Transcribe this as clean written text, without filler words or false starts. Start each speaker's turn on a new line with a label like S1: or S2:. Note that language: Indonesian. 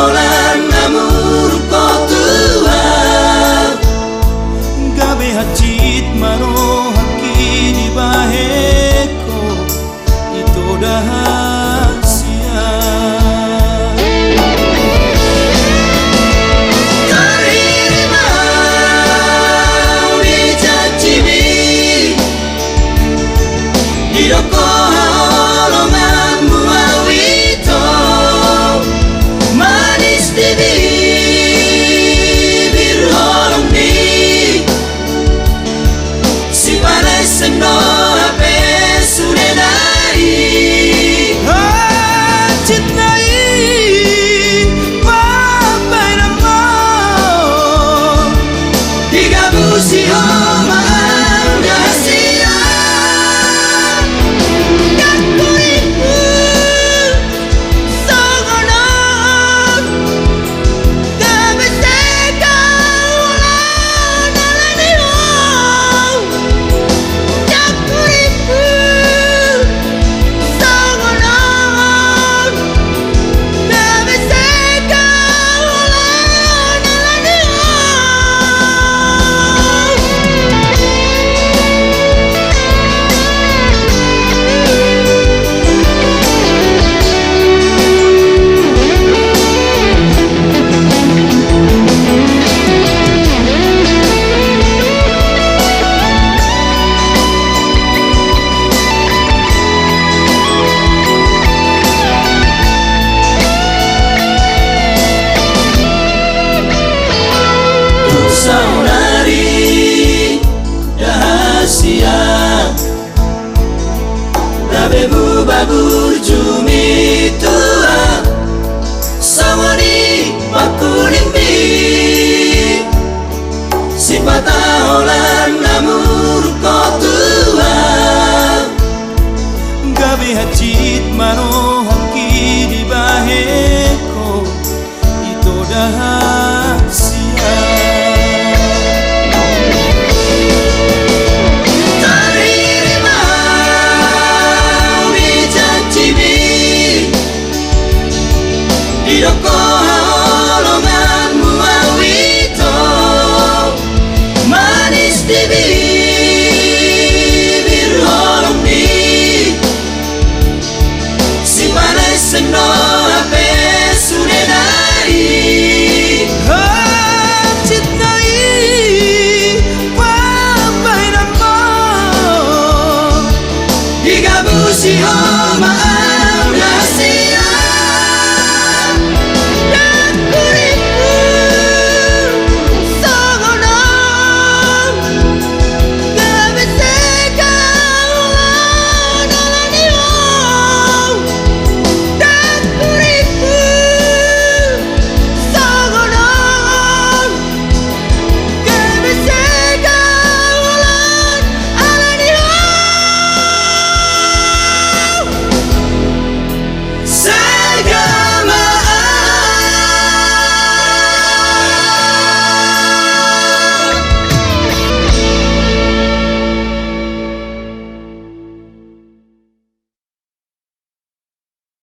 S1: olan namur ko Tuhan.
S2: Gabe hacit mano hakini baheko itu rahasia.
S1: Terima wijacibi Hidoko holonganmu awito manis di bibir holong di si panas sendo hape sudah dari
S2: Hacit nai papai namo
S1: digabusi omaan rahasia. Kakuiku songonon kabeseka ulang nalaniho. Kakuiku songonon kabeseka ulang nalaniho. Saudari rahasia Rabebu babur jumi tua Samani pakulimbi Sipata olan namur ko Tuhan.
S2: Gabe hacit mano hakini baheko itu rahasia.
S1: Terima wijacibi Hidoko